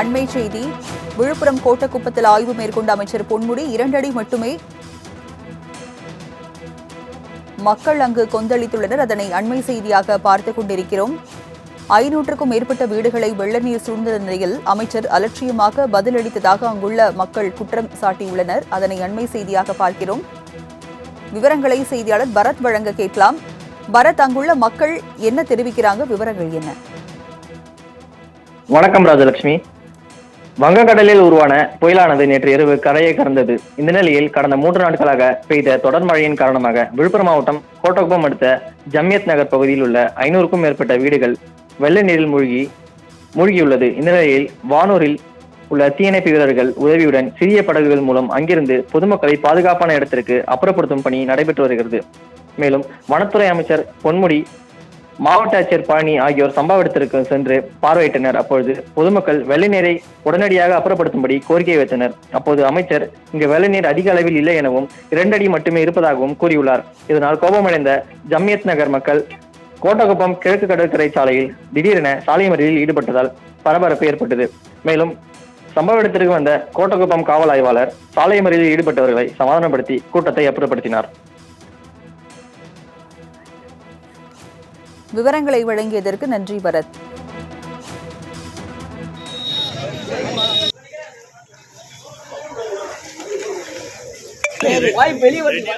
அண்மை செய்தி. விழுப்புரம் கோட்டக்குப்பத்தில் ஆய்வு மேற்கொண்ட அமைச்சர் பொன்முடி 2 அடி மட்டுமே மக்கள் அங்கு கொந்தளித்துள்ளனர். அதனை அண்மை செய்தியாக பார்த்துக் கொண்டிருக்கிறோம். 500க்கும் மேற்பட்ட வீடுகளை வெள்ள நீர் சூழ்ந்த நிலையில் அமைச்சர் அலட்சியமாக பதிலளித்ததாக அங்குள்ள மக்கள் குற்றம் சாட்டியுள்ளனர். அதனை அண்மை செய்தியாக பார்க்கிறோம். விவரங்களை செய்தியாளர் பரத் வழங்க கேட்கலாம். பரத், அங்குள்ள மக்கள் என்ன தெரிவிக்கிறாங்க? விவரங்கள் என்ன? வணக்கம் ராஜலட்சுமி. வங்கக்கடலில் உருவான புயலானது நேற்று இரவு கரையை கடந்தது. இந்த நிலையில் கடந்த 3 நாட்களாக பெய்த தொடர் மழையின் காரணமாக விழுப்புரம் மாவட்டம் கோட்டக்குப்பம் அடுத்த ஜம்யத் நகர் பகுதியில் உள்ள 500க்கும் மேற்பட்ட வீடுகள் வெள்ள நீரில் மூழ்கியுள்ளது. இந்த நிலையில் வானூரில் உள்ள தீயணைப்பு வீரர்கள் உதவியுடன் சிறிய படகுகள் மூலம் அங்கிருந்து பொதுமக்களை பாதுகாப்பான இடத்திற்கு அப்புறப்படுத்தும் பணி நடைபெற்று வருகிறது. மேலும் வனத்துறை அமைச்சர் பொன்முடி, மாவட்ட ஆட்சியர் பழனி ஆகியோர் சம்பவ இடத்திற்கு சென்று பார்வையிட்டனர். அப்பொழுது பொதுமக்கள் வெள்ள நீரை உடனடியாக அப்புறப்படுத்தும்படி கோரிக்கை வைத்தனர். அப்போது அமைச்சர் இங்கு வெள்ள நீர் அதிக அளவில் இல்லை எனவும் 2 அடி மட்டுமே இருப்பதாகவும் கூறியுள்ளார். இதனால் கோபமடைந்த ஜம்யத் நகர் மக்கள் கோட்டக்குப்பம் கிழக்கு கடற்கரை சாலையில் திடீரென சாலை மறியலில் ஈடுபட்டதால் பரபரப்பு ஏற்பட்டது. மேலும் சம்பவ இடத்திற்கு வந்த கோட்டக்குப்பம் காவல் ஆய்வாளர் சாலை மறியலில் ஈடுபட்டவர்களை சமாதானப்படுத்தி கூட்டத்தை அப்புறப்படுத்தினார். விவரங்களை வழங்கியதற்கு நன்றி பரத். வாய் வெளியே வருது.